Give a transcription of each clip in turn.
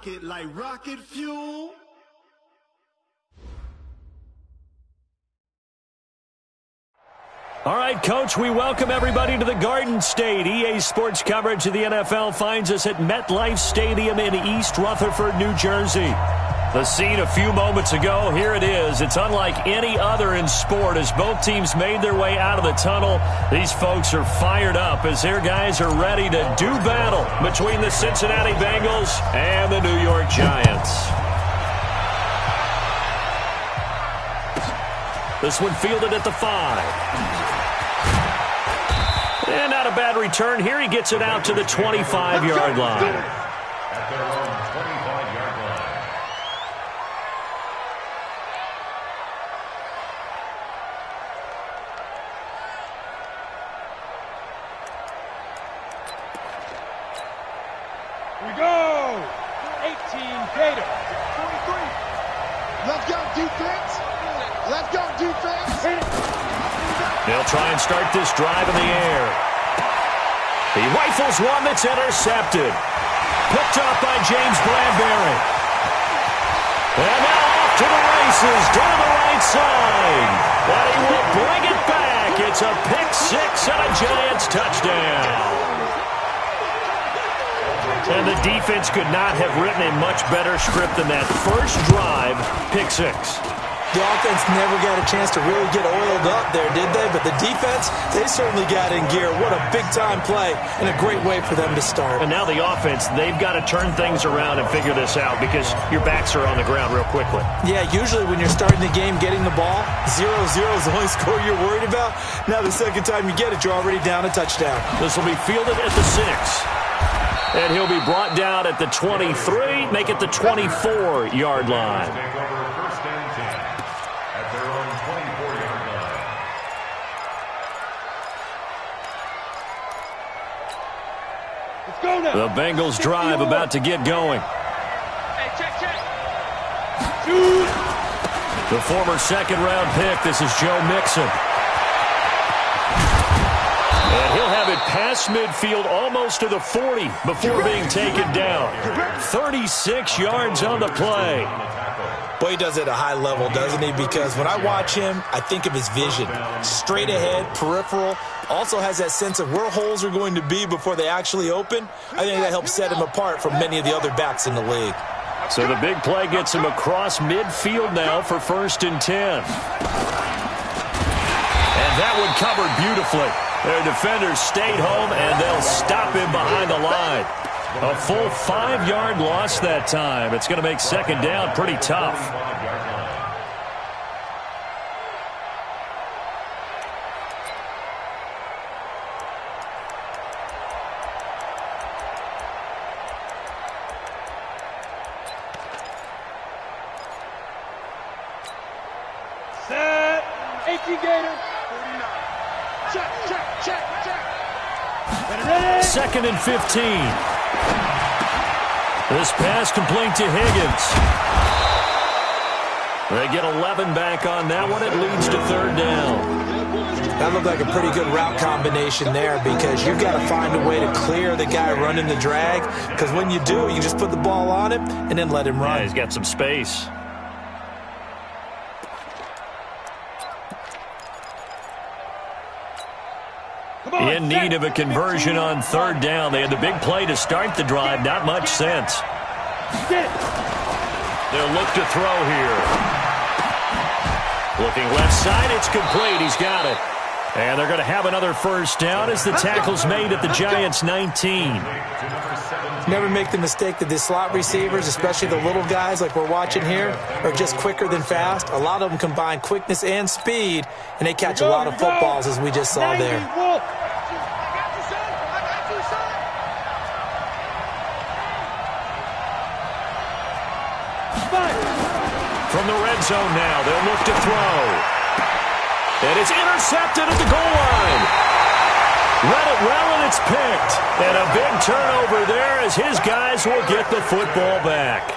it like rocket fuel. All right, Coach, we welcome everybody to the Garden State. EA Sports coverage of the NFL finds us at MetLife Stadium in East Rutherford, New Jersey. The scene a few moments ago, here it is. It's unlike any other in sport as both teams made their way out of the tunnel. These folks are fired up as their guys are ready to do battle between the Cincinnati Bengals and the New York Giants. This one fielded at the 5. And not a bad return here. He gets it out to the 25-yard line. At their own 25-yard line. We go! 18 Gator. 23. Let's go, defense. Let's go, defense. They'll try and start this drive in the air. He rifles one that's intercepted. Picked up by James Bradbury. And now off to the races down the right side. But he will bring it back. It's a pick six and a Giants touchdown. And the defense could not have written a much better script than that first drive, pick six. The offense never got a chance to really get oiled up there, did they? But the defense, they certainly got in gear. What a big-time play and a great way for them to start. And now the offense, they've got to turn things around and figure this out because your backs are on the ground real quickly. Yeah, usually when you're starting the game getting the ball, 0-0 is the only score you're worried about. Now the second time you get it, you're already down a touchdown. This will be fielded at the 6. And he'll be brought down at the 23, make it the 24-yard line. The Bengals drive about to get going. Hey, check. The former second-round pick, this is Joe Mixon. And he'll have it past midfield almost to the 40 before being taken down. 36 yards on the play. Boy, he does it at a high level, doesn't he? Because when I watch him, I think of his vision. Straight ahead, peripheral. Also has that sense of where holes are going to be before they actually open. I think that helps set him apart from many of the other backs in the league. So the big play gets him across midfield now for 1st and 10. And that one covered beautifully. Their defenders stayed home, and they'll stop him behind the line. A full 5-yard loss that time. It's going to make second down pretty tough. Set. 18 Gator. 49. Check. 2nd and 15. This pass complete to Higgins. They get 11 back on that one. It leads to 3rd down. That looked like a pretty good route combination there because you've got to find a way to clear the guy running the drag because when you do, you just put the ball on him and then let him run. Yeah, he's got some space. In need of a conversion on 3rd down. They had the big play to start the drive. Not much sense. They'll look to throw here. Looking left side. It's complete. He's got it. And they're going to have another 1st down as the tackle's made at the Giants' 19. Never make the mistake that the slot receivers, especially the little guys like we're watching here, are just quicker than fast. A lot of them combine quickness and speed, and they catch a lot of footballs as we just saw there. From the red zone now, they'll look to throw. And it's intercepted at the goal line. Read it well, and it's picked. And a big turnover there as his guys will get the football back.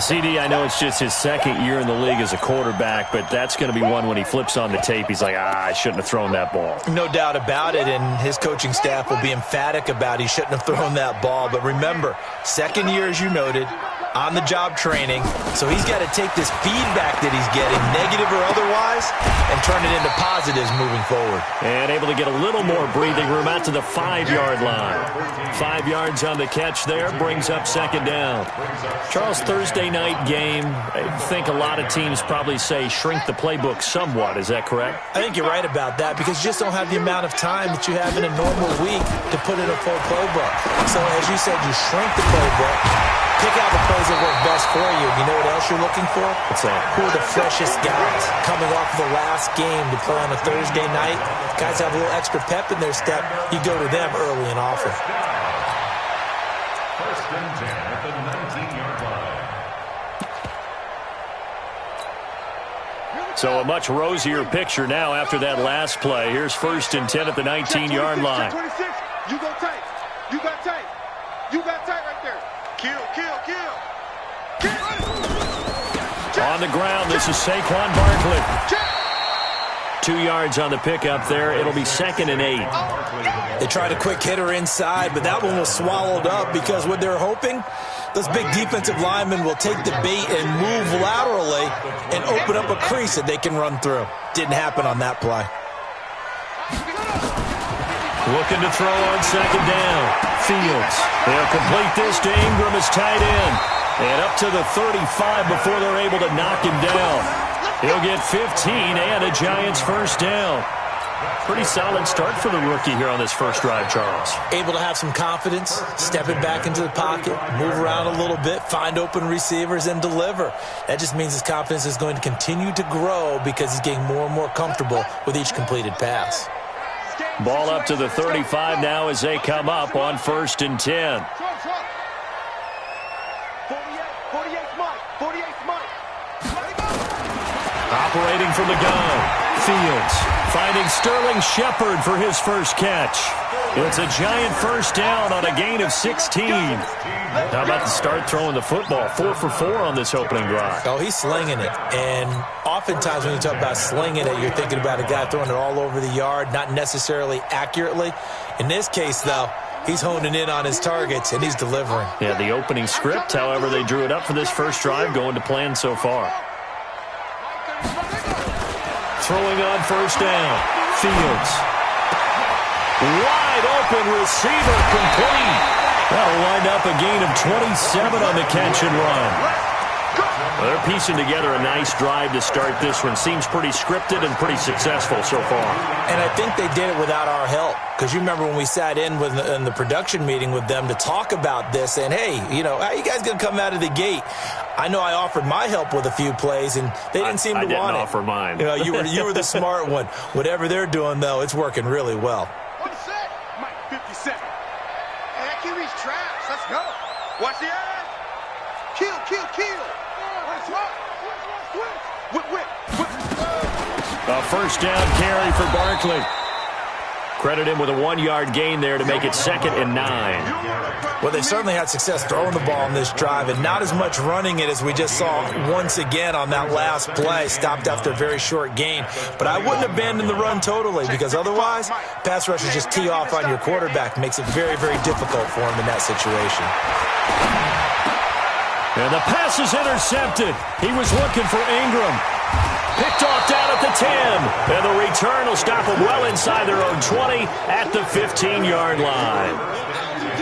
CD, I know it's just his second year in the league as a quarterback, but that's going to be one when he flips on the tape. He's like, I shouldn't have thrown that ball. No doubt about it, and his coaching staff will be emphatic about he shouldn't have thrown that ball. But remember, second year, as you noted, on-the-job training, so he's got to take this feedback that he's getting, negative or otherwise, and turn it into positives moving forward. And able to get a little more breathing room out to the 5-yard line. 5 yards on the catch there, brings up second down. Charles, Thursday night game, I think a lot of teams probably say shrink the playbook somewhat. Is that correct? I think you're right about that because you just don't have the amount of time that you have in a normal week to put in a full playbook. So as you said, you shrink the playbook, pick out the plays that work best for you. You know what else you're looking for? What's that? Who are the freshest guys coming off the last game to play on a Thursday night? Guys have a little extra pep in their step. You go to them early and often. First and 10 at the 19-yard line. So a much rosier picture now after that last play. Here's first and 10 at the 19-yard line. 26. You go tight. You got tight. You got tight right there. Kill, kill, kill. On the ground, this is Saquon Barkley. 2 yards on the pickup there. It'll be second and 8. They tried a quick hitter inside, but that one was swallowed up because what they're hoping, those big defensive linemen will take the bait and move laterally and open up a crease that they can run through. Didn't happen on that play. Looking to throw on second down. Fields. They'll complete this to Ingram as tight end. And up to the 35 before they're able to knock him down. He'll get 15 and a Giants first down. Pretty solid start for the rookie here on this first drive, Charles. Able to have some confidence, stepping back into the pocket, move around a little bit, find open receivers, and deliver. That just means his confidence is going to continue to grow because he's getting more and more comfortable with each completed pass. Ball up to the 35 now as they come up on first and 10. 48's Mike. 48's Mike. Operating from the gun. Fields finding Sterling Shepard for his first catch. It's a Giant first down on a gain of 16. How about the start throwing the football? 4 for 4 on this opening drive. Oh, he's slinging it. And oftentimes when you talk about slinging it, you're thinking about a guy throwing it all over the yard, not necessarily accurately. In this case, though, he's honing in on his targets, and he's delivering. Yeah, the opening script, however, they drew it up for this first drive, going to plan so far. Throwing on first down. Fields. Wide open receiver complete. That'll wind up a gain of 27 on the catch and run. Well, they're piecing together a nice drive to start this one. Seems pretty scripted and pretty successful so far. And I think they did it without our help. Because you remember when we sat in the production meeting with them to talk about this, and hey, you know, how are you guys going to come out of the gate? I know I offered my help with a few plays, and they didn't seem to want it. I didn't offer mine. You know, you were the smart one. Whatever they're doing, though, it's working really well. One set. Mike, 57. Hey, that QB's trash. Let's go. Watch the ass. Kill, kill, kill. Whip, whip, whip. A first down carry for Barkley. Credit him with a 1-yard gain there to make it second and 9. Well, they certainly had success throwing the ball on this drive and not as much running it as we just saw once again on that last play. Stopped after a very short gain. But I wouldn't abandon the run totally because otherwise, pass rushers just tee off on your quarterback. Makes it very, very difficult for him in that situation. And the pass is intercepted. He was looking for Ingram. Picked off down at the 10. And the return will stop him well inside their own 20 at the 15-yard line.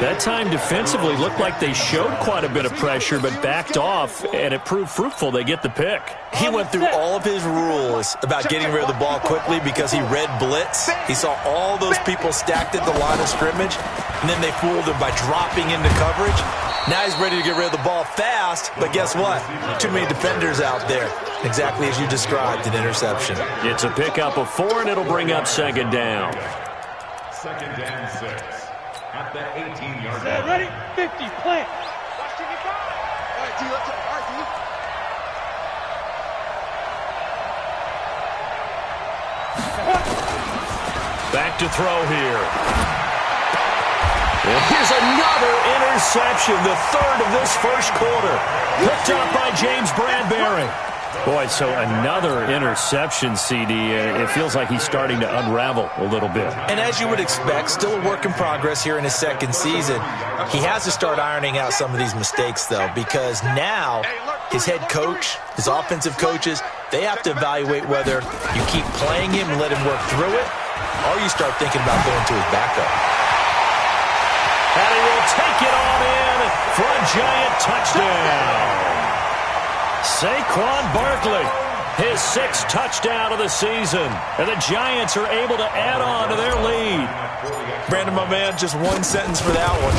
That time defensively looked like they showed quite a bit of pressure but backed off, and it proved fruitful. They get the pick. He went through all of his rules about getting rid of the ball quickly because he read blitz. He saw all those people stacked at the line of scrimmage, and then they fooled him by dropping into coverage. Now he's ready to get rid of the ball fast, but guess what? Too many defenders out there. Exactly as you described, an interception. It's a pickup of 4, and it'll bring up second down. Second down 6 at the 18-yard Set, line. ready, 50, plant. Watch the get by. All right, D, let's go. All right, D. Back to throw here. And here's another interception, the third of this first quarter. Picked up by James Bradbury. Boy, so another interception, CD. It feels like he's starting to unravel a little bit. And as you would expect, still a work in progress here in his second season. He has to start ironing out some of these mistakes, though, because now his head coach, his offensive coaches, they have to evaluate whether you keep playing him and let him work through it, or you start thinking about going to his backup. And he will take it on in for a Giant touchdown. Saquon Barkley, his sixth touchdown of the season. And the Giants are able to add on to their lead. Brandon, my man, just one sentence for that one.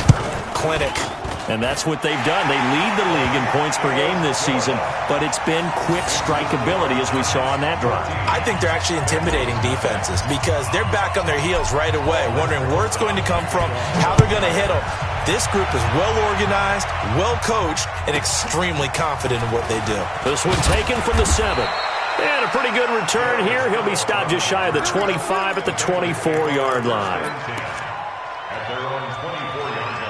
Clinic. And that's what they've done. They lead the league in points per game this season, but it's been quick strike ability as we saw on that drive. I think they're actually intimidating defenses because they're back on their heels right away, wondering where it's going to come from, how they're going to hit them. This group is well organized, well coached, and extremely confident in what they do. This one taken from the 7. And a pretty good return here. He'll be stopped just shy of the 25 at the 24-yard line. At their own 24-yard line.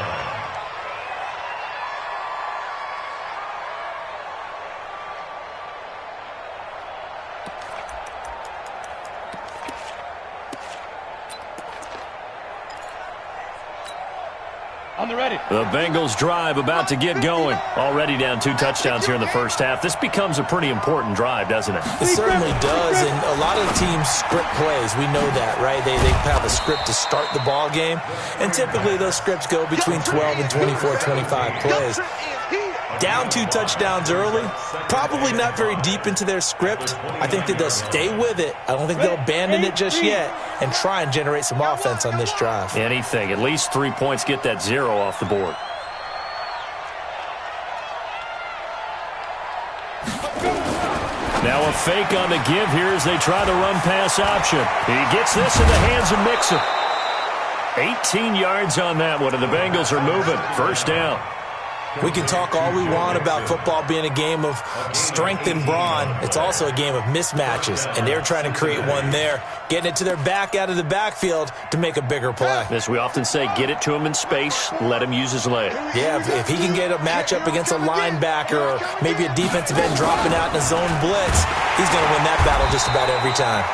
On the ready. The Bengals drive about to get going. Already down 2 touchdowns here in the first half. This becomes a pretty important drive, doesn't it? It certainly does, and a lot of teams script plays. We know that, right? They have a script to start the ball game, and typically those scripts go between 12 and 24, 25 plays. Down 2 touchdowns early, probably not very deep into their script. I think that they'll stay with it. I don't think they'll abandon it just yet and try and generate some offense on this drive. Anything. At least 3 points, get that 0 off the board. Now a fake on the give here as they try the run-pass option. He gets this in the hands of Mixon. 18 yards on that one, and the Bengals are moving. First down. We can talk all we want about football being a game of strength and brawn. It's also a game of mismatches, and they're trying to create one there, getting it to their back out of the backfield to make a bigger play. As we often say, get it to him in space, let him use his leg. Yeah, if he can get a matchup against a linebacker or maybe a defensive end dropping out in a zone blitz, he's going to win that battle just about every time.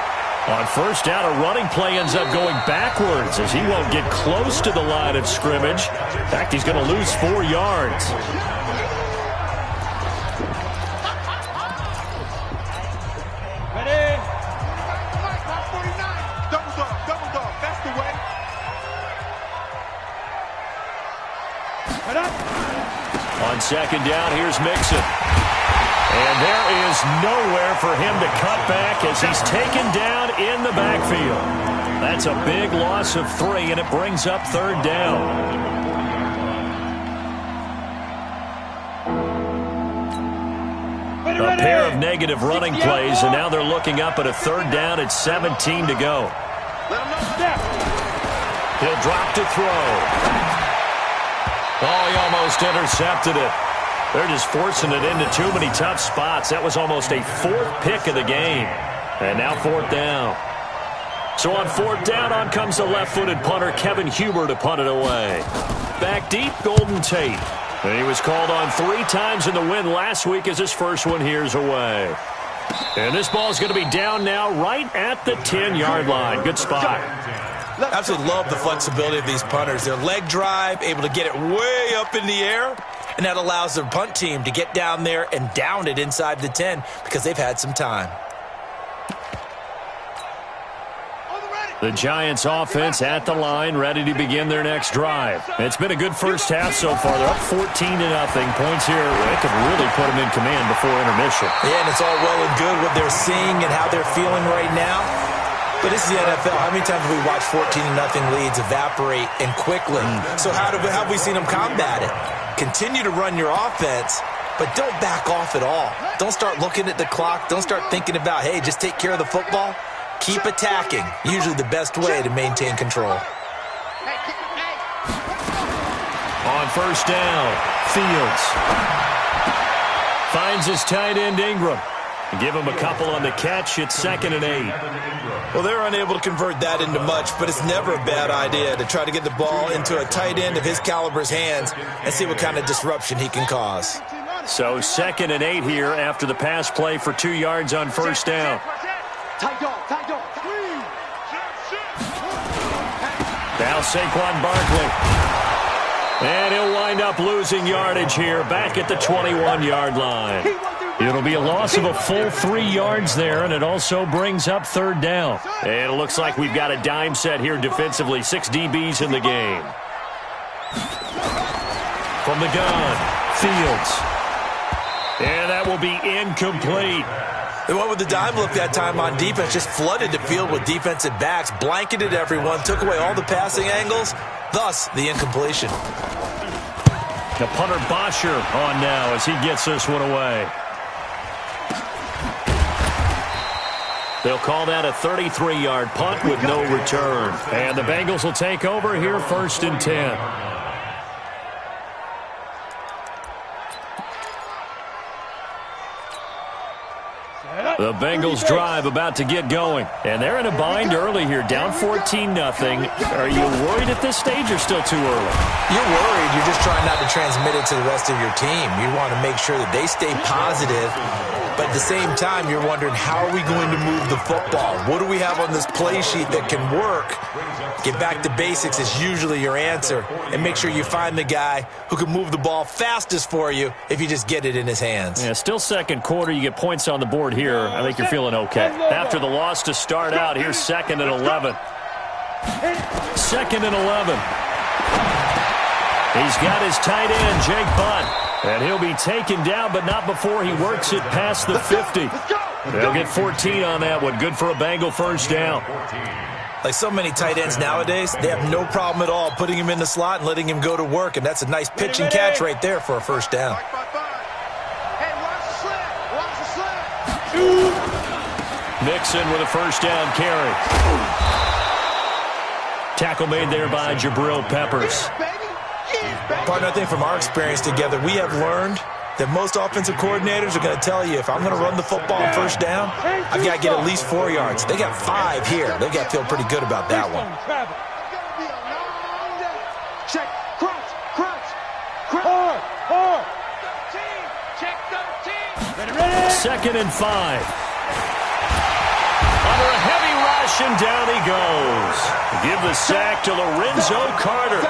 On first down, a running play ends up going backwards as he won't get close to the line of scrimmage. In fact, he's going to lose 4 yards. Ready. Double dog, that's the way. Head up. On second down, here's Mixon. And there is nowhere for him to cut back as he's taken down in the backfield. That's a big loss of 3, and it brings up third down. A pair of negative running plays, and now they're looking up at a third down at 17 to go. He'll drop to throw. Oh, he almost intercepted it. They're just forcing it into too many tough spots. That was almost a 4th pick of the game. And now 4th down. So on 4th down, on comes the left-footed punter, Kevin Huber, to punt it away. Back deep, Golden Tate. And he was called on 3 times in the win last week as his first one here's away. And this ball's going to be down now right at the 10-yard line. Good spot. Absolutely love the flexibility of these punters. Their leg drive, able to get it way up in the air, and that allows their punt team to get down there and down it inside the 10 because they've had some time. The Giants offense at the line, ready to begin their next drive. It's been a good first half so far. They're up 14-0. Points here, they could really put them in command before intermission. Yeah, and it's all well and good what they're seeing and how they're feeling right now. But this is the NFL. How many times have we watched 14-0 leads evaporate and quickly? So how have we seen them combat it? Continue to run your offense, but don't back off at all. Don't start looking at the clock. Don't start thinking about, hey, just take care of the football. Keep attacking. Usually the best way to maintain control. On first down, Fields finds his tight end Ingram. Give him a couple on the catch. It's 2nd and 8. Well, they're unable to convert that into much, but it's never a bad idea to try to get the ball into a tight end of his caliber's hands and see what kind of disruption he can cause. So 2nd and 8 here after the pass play for 2 yards on first down. Now Saquon Barkley. And he'll wind up losing yardage here back at the 21-yard line. It'll be a loss of a full 3 yards there, and it also brings up 3rd down. And it looks like we've got a dime set here defensively. 6 DBs in the game. From the gun, Fields. And that will be incomplete. They went with the dime look that time on defense, just flooded the field with defensive backs, blanketed everyone, took away all the passing angles, thus the incompletion. The punter Bosher on now as he gets this one away. They'll call that a 33-yard punt with no return. And the Bengals will take over here 1st and 10. The Bengals drive about to get going. And they're in a bind early here, down 14-0. Are you worried at this stage or still too early? You're worried. You're just trying not to transmit it to the rest of your team. You want to make sure that they stay positive. But at the same time, you're wondering, how are we going to move the football? What do we have on this play sheet that can work? Get back to basics is usually your answer. And make sure you find the guy who can move the ball fastest for you if you just get it in his hands. Yeah, still 2nd quarter. You get points on the board here. I think you're feeling okay. After the loss to start out, here's 2nd and 11. 2nd and 11. He's got his tight end, Jake Butt. And he'll be taken down, but not before he works it past the 50. They'll get 14 on that one. Good for a Bengal 1st down. Like so many tight ends nowadays, they have no problem at all putting him in the slot and letting him go to work. And that's a nice pitch and catch right there for a 1st down. Mixon with a 1st down carry. Tackle made there by Jabril Peppers. Partner, I think from our experience together, we have learned that most offensive coordinators are going to tell you, if I'm going to run the football on 1st down, I've got to get at least 4 yards. They got 5 here. They've got to feel pretty good about that one. Check, crunch. 2nd and 5. Under a heavy rush, and down he goes. Give the sack to Lorenzo Carter.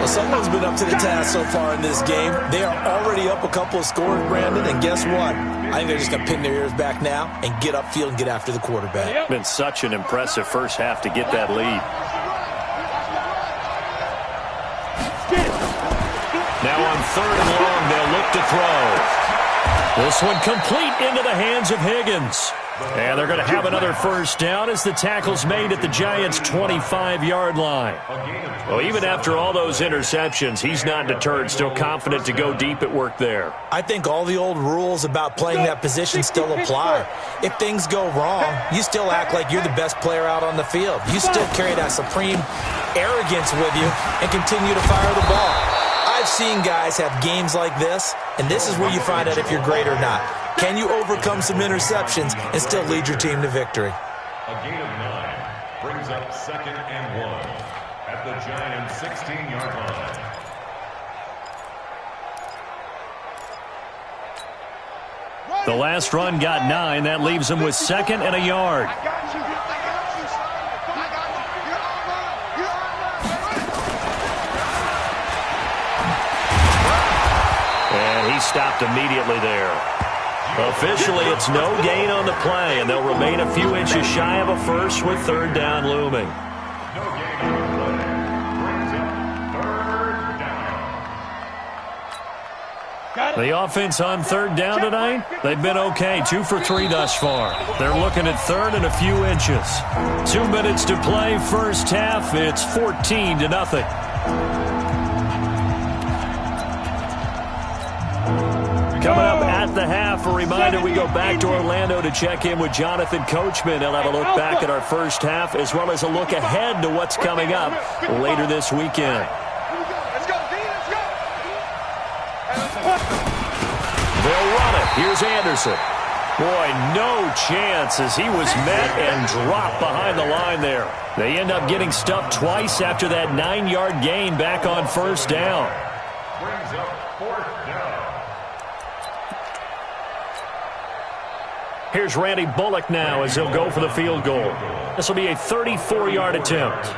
Well, someone's been up to the task so far in this game. They are already up a couple of scores, Brandon, and guess what? I think they're just going to pin their ears back now and get upfield and get after the quarterback. Been such an impressive first half to get that lead. Now on 3rd and long, they'll look to throw. This one complete into the hands of Higgins. And they're going to have another 1st down as the tackle's made at the Giants' 25-yard line. Well, even after all those interceptions, he's not deterred, still confident to go deep at work there. I think all the old rules about playing that position still apply. If things go wrong, you still act like you're the best player out on the field. You still carry that supreme arrogance with you and continue to fire the ball. I've seen guys have games like this, and this is where you find out if you're great or not. Can you overcome some interceptions and still lead your team to victory? A gain of 9 brings up 2nd and 1 at the Giants' 16-yard line. The last run got 9. That leaves him with 2nd and a yard. And he stopped immediately there. Officially, it's no gain on the play, and they'll remain a few inches shy of a first with 3rd down looming. No gain on the play. Brings up 3rd down. The offense on 3rd down tonight, they've been okay. 2 for 3 thus far. They're looking at 3rd and a few inches. 2 minutes to play, first half. It's 14-0. Coming up at the half, a reminder, we go back to Orlando to check in with Jonathan Coachman. He'll have a look back at our first half as well as a look ahead to what's coming up later this weekend. Let's go, D, let's go. They'll run it. Here's Anderson. Boy, no chance as he was met and dropped behind the line there. They end up getting stuffed twice after that 9-yard gain back on first down. Brings up fourth down. Here's Randy Bullock now as he'll go for the field goal. This will be a 34-yard attempt.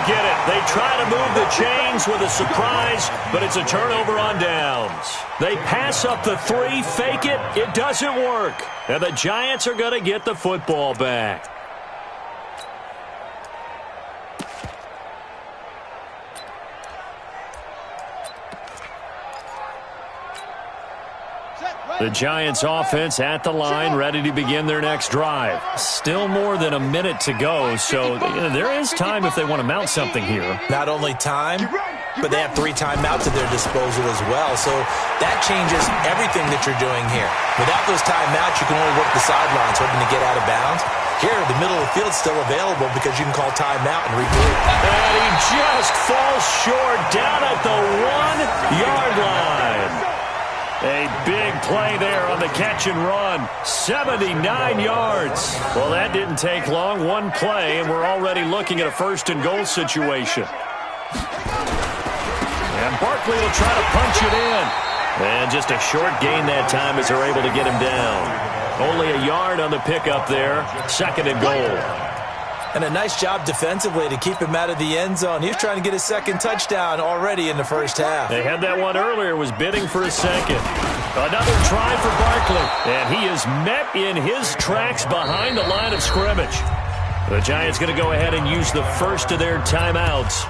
Get it. They try to move the chains with a surprise, but it's a turnover on downs. They pass up the 3, fake it. It doesn't work. And the Giants are going to get the football back. The Giants offense at the line, ready to begin their next drive. Still more than a minute to go, so there is time if they want to mount something here. Not only time, but they have 3 timeouts at their disposal as well, so that changes everything that you're doing here. Without those timeouts, you can only work the sidelines, hoping to get out of bounds. Here, the middle of the field's still available because you can call timeout and regroup. And he just falls short down at the 1-yard line. A big play there on the catch and run. 79 yards. Well, that didn't take long. 1 play, and we're already looking at a first-and-goal situation. And Barkley will try to punch it in. And just a short gain that time as they're able to get him down. Only a yard on the pickup there. 2nd and goal. And a nice job defensively to keep him out of the end zone. He was trying to get his 2nd touchdown already in the first half. They had that one earlier, was bidding for a 2nd. Another try for Barkley. And he is met in his tracks behind the line of scrimmage. The Giants going to go ahead and use the first of their timeouts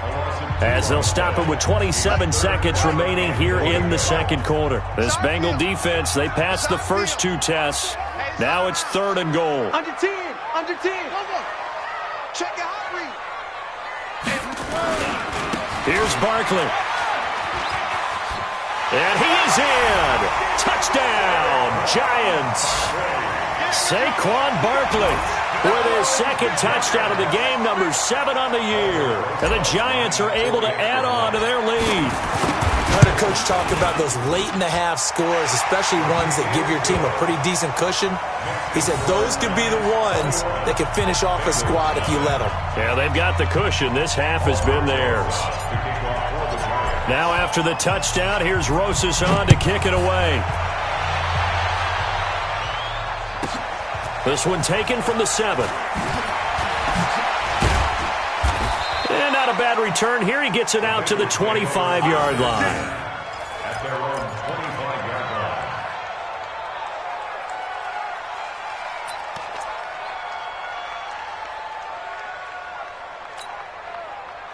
as they'll stop it with 27 seconds remaining here in the 2nd quarter. This Bengal defense, they passed the first 2 tests. Now it's 3rd and goal. Under 10. Under 10. Check your heart rate. Here's Barkley. And he is in. Touchdown, Giants. Saquon Barkley with his 2nd touchdown of the game, number 7 on the year. And the Giants are able to add on to their lead. I heard a coach talk about those late-in-the-half scores, especially ones that give your team a pretty decent cushion. He said those could be the ones that can finish off a squad if you let them. Yeah, they've got the cushion. This half has been theirs. Now after the touchdown, here's Rosas on to kick it away. This one taken from the 7. And not a bad return here. He gets it out to the 25-yard line. At their own 25-yard line.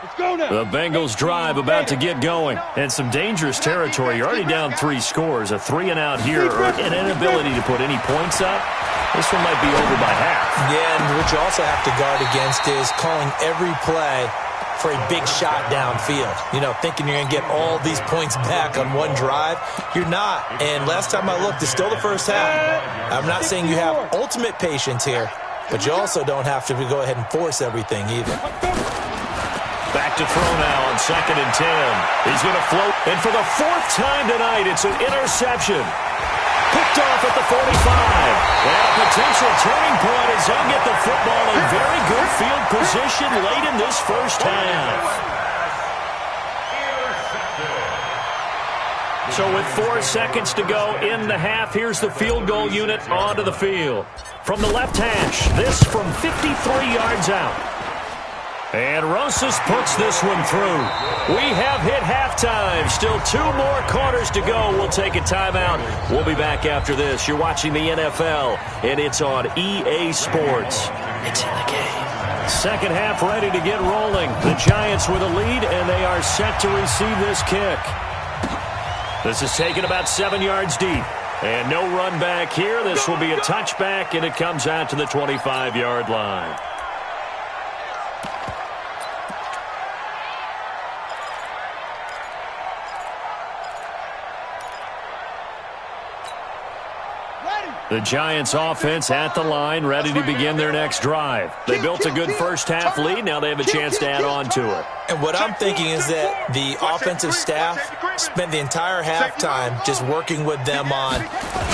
Let's go now. The Bengals drive about to get going. And some dangerous territory. You're already down 3 scores. A 3-and-out here, or an inability to put any points up. This one might be over by half. Yeah, and what you also have to guard against is calling every play for a big shot downfield. You know, thinking you're going to get all these points back on one drive. You're not. And last time I looked, it's still the first half. I'm not saying you have ultimate patience here, but you also don't have to go ahead and force everything either. Back to throw now on 2nd and 10. He's going to float. And for the 4th time tonight, it's an interception. Picked off at the 45. And a potential turning point as he'll get the football in very good field position late in this first half. So with 4 seconds to go in the half, here's the field goal unit onto the field. From the left hash, this from 53 yards out. And Rosas puts this one through. We have hit halftime. Still 2 more quarters to go. We'll take a timeout. We'll be back after this. You're watching the NFL, and it's on EA Sports. It's in the game. Second half ready to get rolling. The Giants with a lead, and they are set to receive this kick. This is taken about 7 yards deep. And no run back here. This will be a touchback, and it comes out to the 25-yard line. Ready. The Giants offense at the line, ready to begin their next drive. They built a good first half lead. Now they have a chance to add on to it. And what I'm thinking is that the offensive staff spent the entire halftime just working with them on,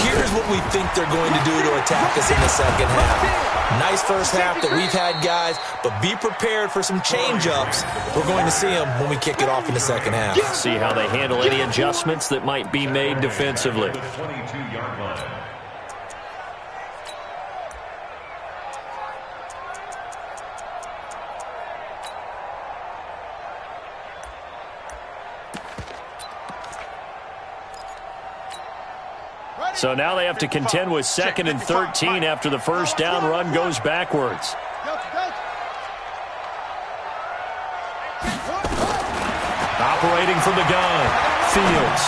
here's what we think they're going to do to attack us in the second half. Nice first half that we've had, guys, but be prepared for some change-ups. We're going to see them when we kick it off in the second half. See how they handle any adjustments that might be made defensively. The 22-yard line. So now they have to contend with 2nd and 13 after the first down run goes backwards. Operating from the gun, Fields.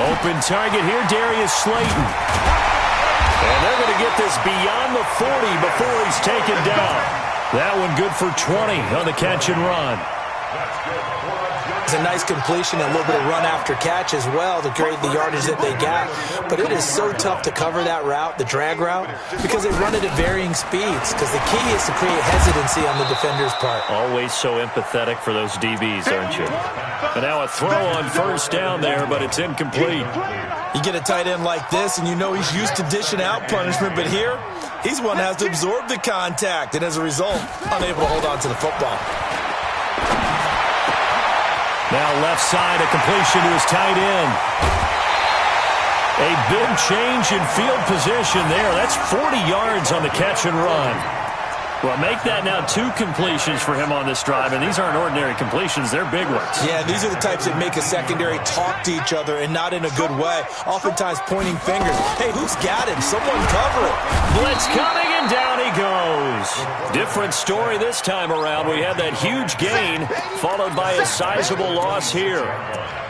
Open target here, Darius Slayton. And they're going to get this beyond the 40 before he's taken down. That one good for 20 on the catch and run. It's a nice completion and a little bit of run after catch as well to create the yardage that they got. But it is so tough to cover that route, the drag route, because they run it at varying speeds. Because the key is to create hesitancy on the defender's part. Always so empathetic for those DBs, aren't you? And now a throw on first down there, but it's incomplete. You get a tight end like this, and you know he's used to dishing out punishment. But here, he's one that has to absorb the contact, and as a result, unable to hold on to the football. Now left side, a completion to his tight end. A big change in field position there. That's 40 yards on the catch and run. Well, make that now 2 completions for him on this drive, and these aren't ordinary completions. They're big ones. Yeah, these are the types that make a secondary talk to each other and not in a good way. Oftentimes pointing fingers. Hey, who's got him? Someone cover it. Blitz coming, and down he goes. Different story this time around. We had that huge gain followed by a sizable loss here.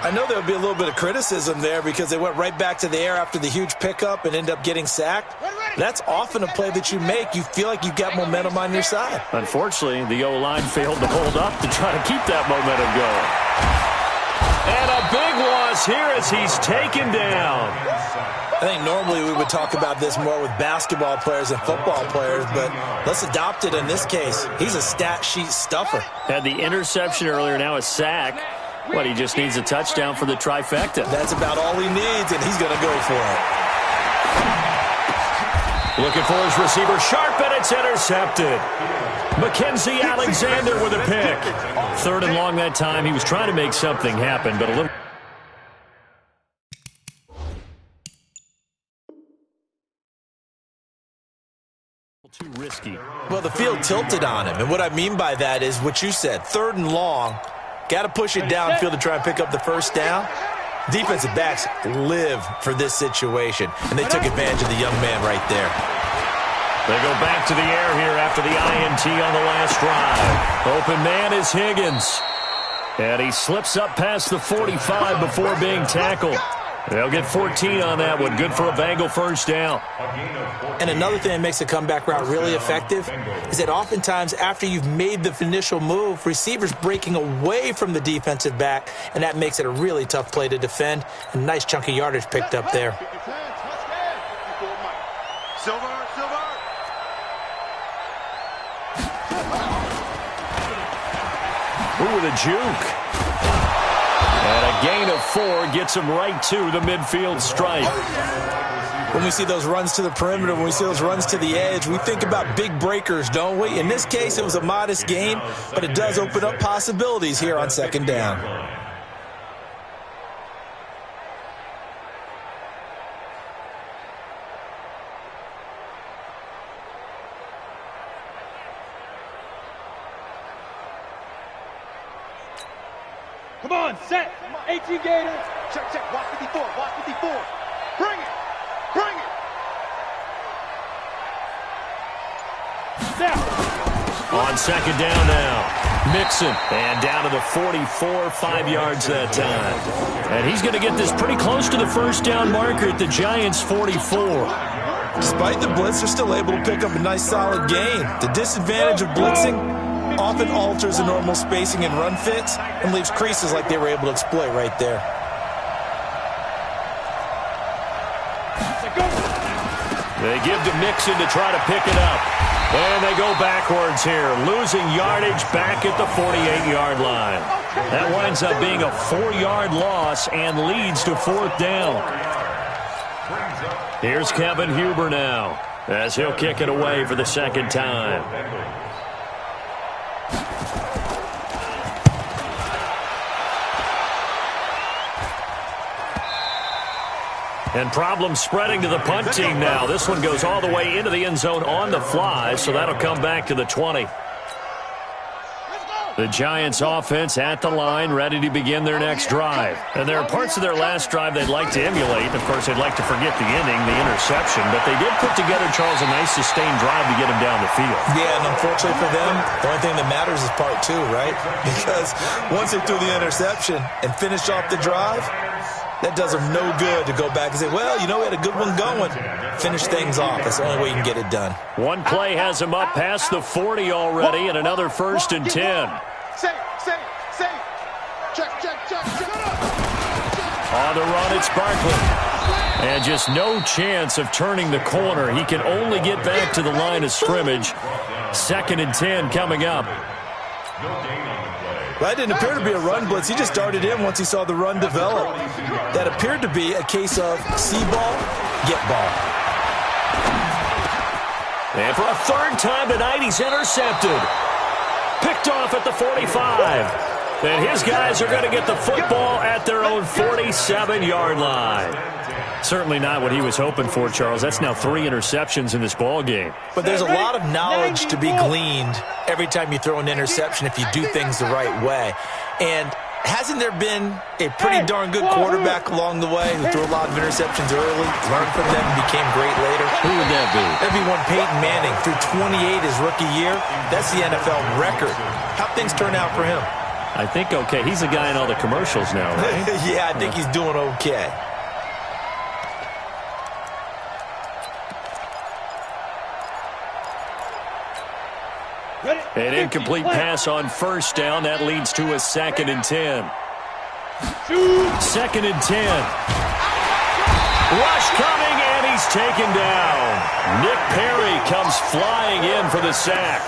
I know there would be a little bit of criticism there because they went right back to the air after the huge pickup and end up getting sacked. That's often a play that you make. You feel like you've got momentum on your side. Unfortunately, the O-line failed to hold up to try to keep that momentum going. And a big loss here as he's taken down. I think normally we would talk about this more with basketball players and football players, but let's adopt it in this case. He's a stat sheet stuffer. Had the interception earlier, now a sack. What, he just needs a touchdown for the trifecta. That's about all he needs, and he's going to go for it. Looking for his receiver, sharp, and it's intercepted. Mackenzie Alexander with a pick. 3rd and long that time. He was trying to make something happen, but a little... too risky. Well, the field tilted on him, and what I mean by that is what you said, 3rd and long. Got to push it downfield to try and pick up the first down. Defensive backs live for this situation, and they took advantage of the young man right there. They go back to the air here after the INT on the last drive. Open man is Higgins. And he slips up past the 45 before being tackled. They'll get 14 on that one. Good for a Bengal first down. And another thing that makes a comeback route really effective is that oftentimes after you've made the initial move, receivers breaking away from the defensive back, and that makes it a really tough play to defend. A nice chunk of yardage picked up there. Ooh, with a juke. And a gain of 4 gets him right to the midfield stripe. When we see those runs to the perimeter, when we see those runs to the edge, we think about big breakers, don't we? In this case, it was a modest gain, but it does open up possibilities here on 2nd down. Come on, set. 18 Gators. Check, check. Watch 54. Watch 54. Bring it. Bring it. Now. On 2nd down now. Mixon. And down to the 44, 5 yards that time. And he's going to get this pretty close to the first down marker at the Giants' 44. Despite the blitz, they're still able to pick up a nice solid gain. The disadvantage of blitzing often alters the normal spacing and run fits and leaves creases like they were able to exploit right there. Go. They give to Mixon to try to pick it up. And they go backwards here, losing yardage back at the 48-yard line. That winds up being a 4-yard loss and leads to 4th down. Here's Kevin Huber now, as he'll kick it away for the second time. And problems spreading to the punt team now. This one goes all the way into the end zone on the fly, so that'll come back to the 20. The Giants offense at the line, ready to begin their next drive. And there are parts of their last drive they'd like to emulate. Of course, they'd like to forget the ending, the interception. But they did put together, Charles, a nice sustained drive to get them down the field. Yeah, and unfortunately for them, the only thing that matters is part 2, right? Because once they threw the interception and finished off the drive, that does them no good to go back and say, well, you know, we had a good one going. Finish things off. That's the only way you can get it done. One play has him up past the 40 already, and another 1st and 10. Safe. Check. On the run, it's Barkley. And just no chance of turning the corner. He can only get back to the line of scrimmage. 2nd and 10 coming up. Well, that didn't appear to be a run blitz. He just darted in once he saw the run develop. That appeared to be a case of see ball, get ball. And for a 3rd time tonight, he's intercepted. Picked off at the 45. And his guys are going to get the football at their own 47-yard line. Certainly not what he was hoping for, Charles. That's now 3 interceptions in this ball game. But there's a lot of knowledge to be gleaned every time you throw an interception if you do things the right way. And hasn't there been a pretty darn good quarterback along the way who threw a lot of interceptions early, learned from them, and became great later? Who would that be? That'd be one Peyton Manning. Threw 28 his rookie year. That's the NFL record. How'd things turn out for him? I think okay. He's the guy in all the commercials now, right? Yeah, I think he's doing okay. An incomplete pass on 1st down. That leads to a 2nd and 10. 2nd and 10. Rush coming, and he's taken down. Nick Perry comes flying in for the sack.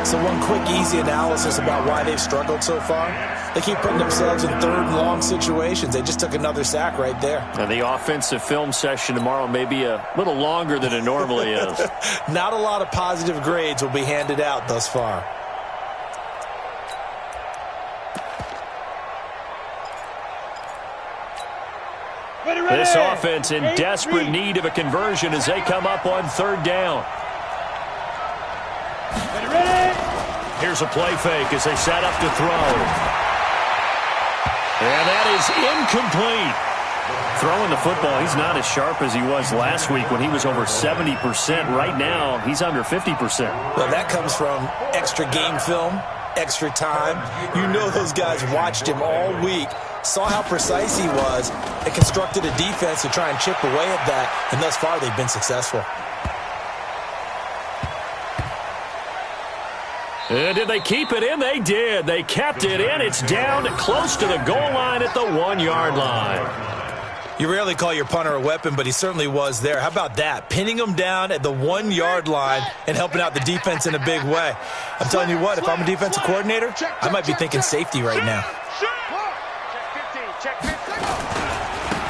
So one quick, easy analysis about why they've struggled so far. They keep putting themselves in 3rd and long situations. They just took another sack right there. And the offensive film session tomorrow may be a little longer than it normally is. Not a lot of positive grades will be handed out thus far. This offense in desperate need of a conversion as they come up on 3rd down. Here's a play fake as they set up to throw. And that is incomplete. Throwing the football, he's not as sharp as he was last week when he was over 70%. Right now, he's under 50%. Well, that comes from extra game film, extra time. You know those guys watched him all week, saw how precise he was, and constructed a defense to try and chip away at that, and thus far they've been successful. And did they keep it in? They did. They kept it in. It's down close to the goal line at the 1-yard line. You rarely call your punter a weapon, but he certainly was there. How about that? Pinning him down at the 1-yard line and helping out the defense in a big way. I'm telling you what, if I'm a defensive coordinator, I might be thinking safety right now.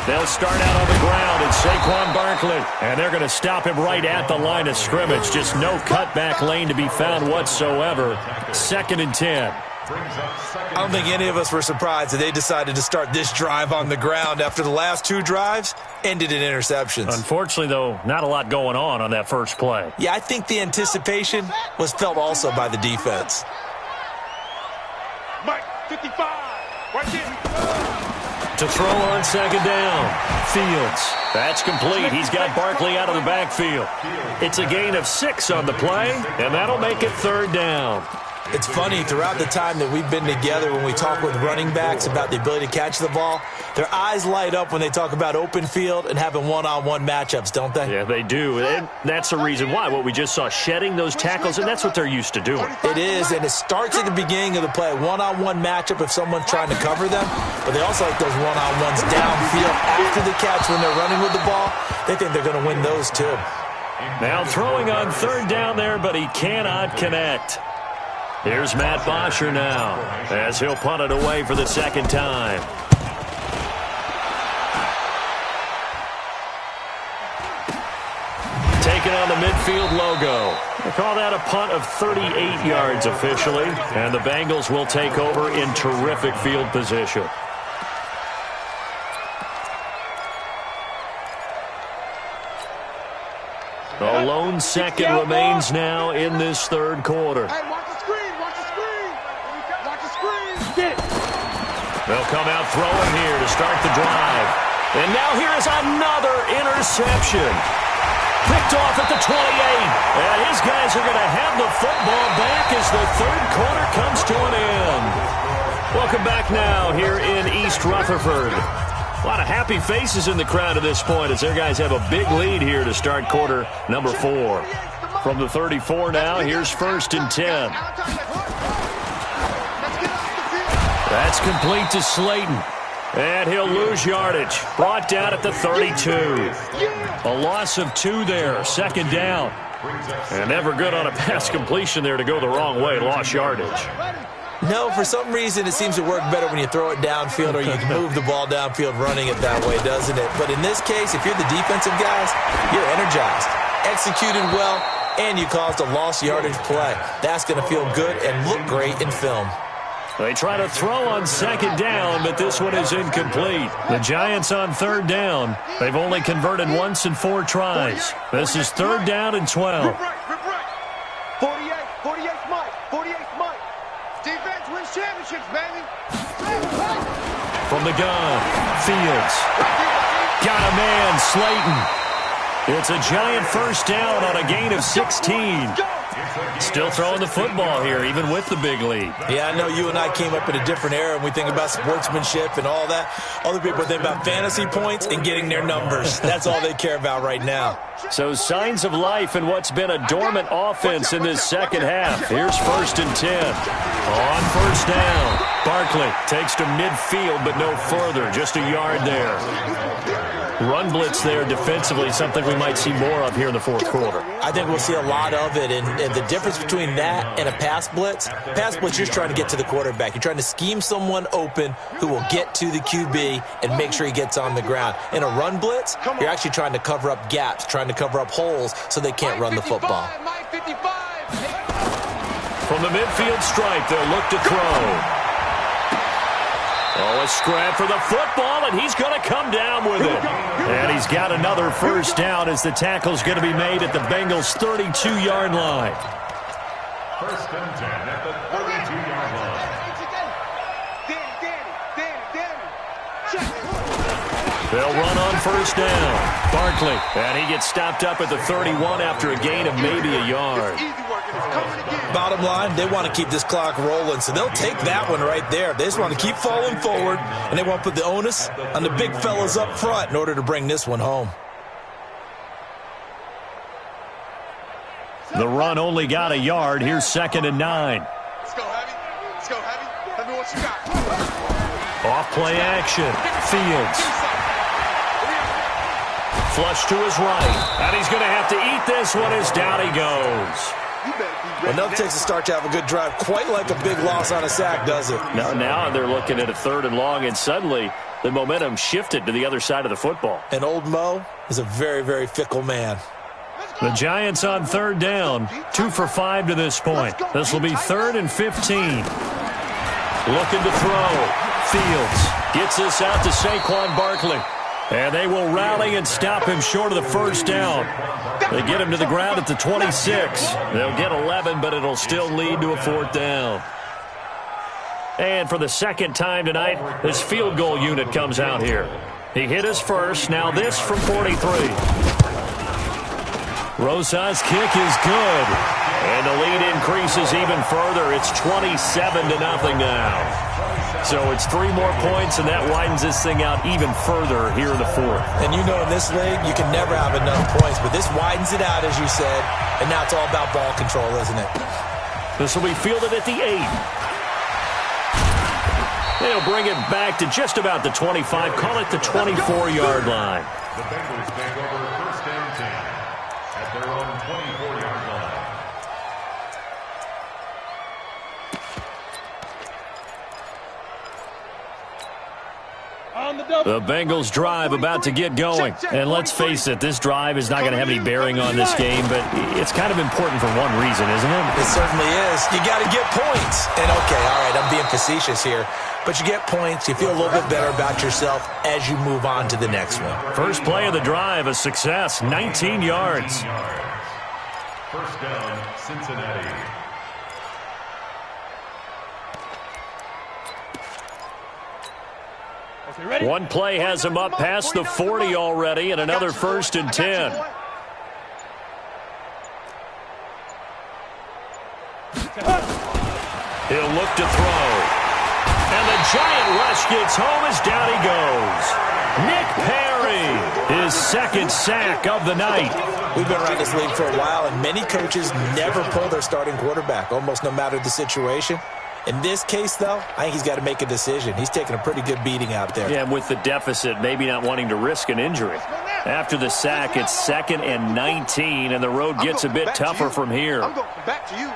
They'll start out on the ground, and Saquon Barkley. And they're going to stop him right at the line of scrimmage. Just no cutback lane to be found whatsoever. 2nd and 10. I don't think any of us were surprised that they decided to start this drive on the ground after the last 2 drives ended in interceptions. Unfortunately, though, not a lot going on that first play. Yeah, I think the anticipation was felt also by the defense. Mike, 55. Right there. To throw on 2nd down. Fields. That's complete. He's got Barkley out of the backfield. It's a gain of 6 on the play, and that'll make it 3rd down. It's funny, throughout the time that we've been together, when we talk with running backs about the ability to catch the ball, their eyes light up when they talk about open field and having one-on-one matchups, don't they? Yeah, they do. And that's the reason why. What we just saw, shedding those tackles, and that's what they're used to doing. It is, and it starts at the beginning of the play. One-on-one matchup if someone's trying to cover them, but they also like those one-on-ones downfield after the catch when they're running with the ball. They think they're going to win those too. Now throwing on third down there, but he cannot connect. Here's Matt Bosher now, as he'll punt it away for the second time. Taking on the midfield logo. They call that a punt of 38 yards officially, and the Bengals will take over in terrific field position. A lone second remains now in this third quarter. Hey, watch the screen, watch the screen. Watch the screen. They'll come out throwing here to start the drive. And now here is another interception. Picked off at the 28. And his guys are going to have the football back as the third quarter comes to an end. Welcome back now here in East Rutherford. A lot of happy faces in the crowd at this point as their guys have a big lead here to start quarter number 4. From the 34 now, here's 1st and 10. That's complete to Slayton. And he'll lose yardage. Brought down at the 32. A loss of 2 there. Second down. And never good on a pass completion there to go the wrong way. Lost yardage. No, for some reason it seems to work better when you throw it downfield or you can move the ball downfield running it that way, doesn't it? But in this case, if you're the defensive guys, you're energized, executed well, and you caused a lost yardage play. That's going to feel good and look great in film. They try to throw on second down, but this one is incomplete. The Giants on third down. They've only converted once in 4 tries. This is 3rd down and 12. 48 Mike. 48 Mike. Defense wins championships, baby. From the gun, Fields. Got a man, Slayton. It's a Giant first down on a gain of 16. Still throwing the football here, even with the big lead. Yeah, I know you and I came up in a different era, and we think about sportsmanship and all that. Other people think about fantasy points and getting their numbers. That's all they care about right now. So signs of life in what's been a dormant offense in this second half. Here's 1st and 10. On first down, Barkley takes to midfield, but no further. Just a yard there. Run blitz there defensively, something we might see more of here in the fourth quarter. I think we'll see a lot of it, and the difference between that and a pass blitz, you're just trying to get to the quarterback. You're trying to scheme someone open who will get to the QB and make sure he gets on the ground. In a run blitz, you're actually trying to cover up gaps, trying to cover up holes so they can't run the football. From the midfield stripe, they'll look to throw. Oh, a scrap for the football, and he's going to come down with it. And he's got another first down as the tackle's going to be made at the Bengals' 32-yard line. 1st and 10 at the 32-yard line. They'll run on first down. Barkley, and he gets stopped up at the 31 after a gain of maybe a yard. Bottom line, they want to keep this clock rolling, so they'll take that one right there. They just want to keep falling forward, and they want to put the onus on the big fellas up front in order to bring this one home. The run only got a yard. Here's 2nd and 9. Let's go, Heavy. Let's go, Heavy. Tell me what you got. Off play action. Fields. Flush to his right. And he's going to have to eat this one as down he goes. Well, nothing takes a start to have a good drive quite like a big loss on a sack, does it? Now they're looking at a 3rd and long, and suddenly the momentum shifted to the other side of the football. And old Mo is a very, very fickle man. The Giants on 3rd down, 2 for 5 to this point. This will be 3rd and 15. Looking to throw. Fields gets this out to Saquon Barkley. And they will rally and stop him short of the first down. They get him to the ground at the 26. They'll get 11, but it'll still lead to a 4th down. And for the second time tonight, this field goal unit comes out here. He hit his first. Now this from 43. Rosa's kick is good. And the lead increases even further. It's 27-0 now. So it's 3 more points, and that widens this thing out even further here in the 4th. And you know in this league, you can never have enough points, but this widens it out, as you said, and now it's all about ball control, isn't it? This will be fielded at the 8. They'll bring it back to just about the 25, call it the 24-yard line. The Bengals take over 1st and 10. at their own 24-yard line. The Bengals drive about to get going. And let's face it, this drive is not going to have any bearing on this game, but it's kind of important for one reason, isn't it? It certainly is. You got to get points. And okay, all right, I'm being facetious here, but you get points, you feel a little bit better about yourself as you move on to the next one. First play of the drive, a success, 19 yards. First down, Cincinnati. One play has him up past the 40 already, and another 1st and 10. He'll look to throw. And the giant rush gets home as down he goes. Nick Perry, his second sack of the night. We've been around this league for a while, and many coaches never pull their starting quarterback, almost no matter the situation. In this case, though, I think he's got to make a decision. He's taking a pretty good beating out there. Yeah, with the deficit, maybe not wanting to risk an injury. After the sack, it's 2nd and 19, and the road gets a bit tougher from here. I'm going back to you.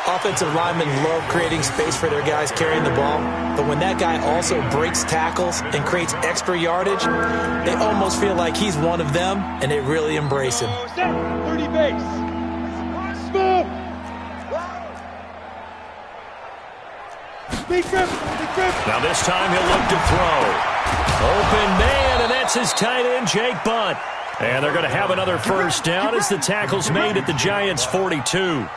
Offensive linemen love creating space for their guys carrying the ball, but when that guy also breaks tackles and creates extra yardage, they almost feel like he's one of them, and they really embrace him. 30 base. Move. Big grip. Now this time he'll look to throw. Open man, and that's his tight end, Jake Butt. And they're going to have another first down as the tackle's made at the Giants' 42.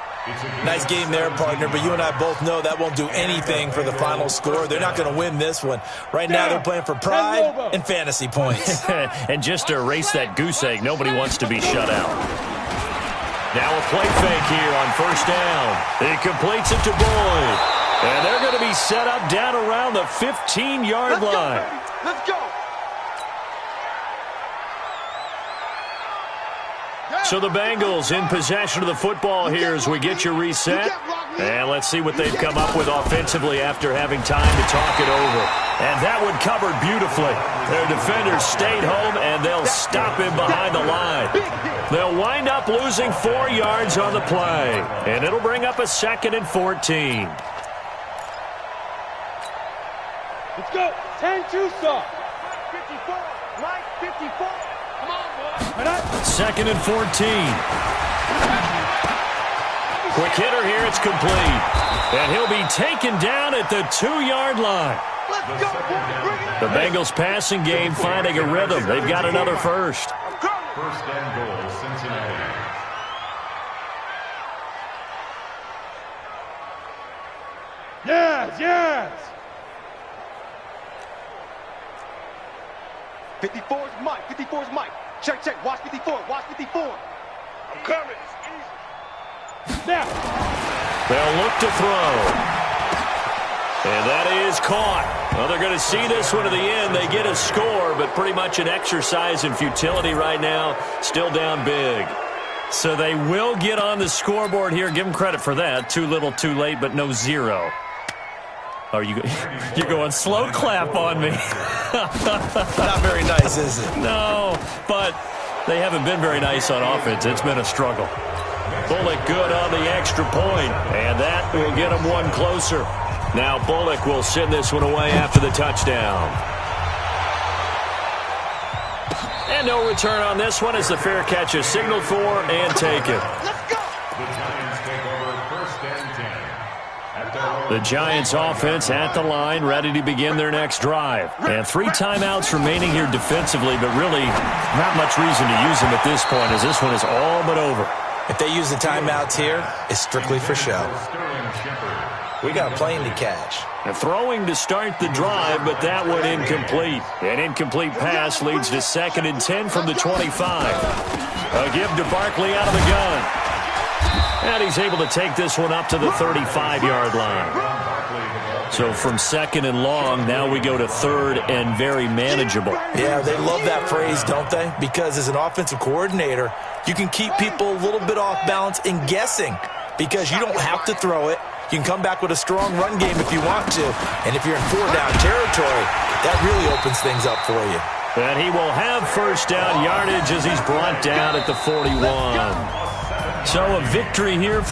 Nice game there, partner, but you and I both know that won't do anything for the final score. They're not going to win this one. Right now they're playing for pride and fantasy points. And just to erase that goose egg, nobody wants to be shut out. Now a play fake here on first down. He completes it to Boyd. And they're going to be set up down around the 15-yard line. Let's go. So the Bengals in possession of the football here as we get you reset. And let's see what they've come up with offensively after having time to talk it over. And that one covered beautifully. Their defenders stayed home, and they'll stop him behind the line. They'll wind up losing 4 yards on the play. And it'll bring up a 2nd and 14. Let's go. 10-2 stop. 54. Right 54. Come on, boy. 2nd and 14. Quick hitter here, it's complete. And he'll be taken down at the 2-yard line. Let's go, boy. The Bengals passing game finding a rhythm. They've got another first. First and goal, Cincinnati. Yes. 54's Mike. 54's Mike. Check. Watch 54. Watch 54. I'm coming. Now. They'll look to throw. And that is caught. Well, they're going to see this one to the end. They get a score, but pretty much an exercise in futility right now. Still down big. So they will get on the scoreboard here. Give them credit for that. Too little, too late, but no zero. Oh, you're going slow clap on me. Not very nice, is it? No, but they haven't been very nice on offense. It's been a struggle. Bullock good on the extra point, and that will get them one closer. Now Bullock will send this one away after the touchdown. And no return on this one as the fair catch is signaled for and taken. Let's go. The Giants take over first and 10. The Giants offense at the line, ready to begin their next drive. And 3 timeouts remaining here defensively, but really not much reason to use them at this point as this one is all but over. If they use the timeouts here, it's strictly for show. We got a plane to catch. And throwing to start the drive, but that one incomplete. An incomplete pass leads to 2nd and 10 from the 25. A give to Barkley out of the gun. And he's able to take this one up to the 35-yard line. So from 2nd and long, now we go to 3rd and very manageable. Yeah, they love that phrase, don't they? Because as an offensive coordinator, you can keep people a little bit off balance and guessing because you don't have to throw it. You can come back with a strong run game if you want to. And if you're in 4-down territory, that really opens things up for you. And he will have first down yardage as he's brought down at the 41. So a victory here.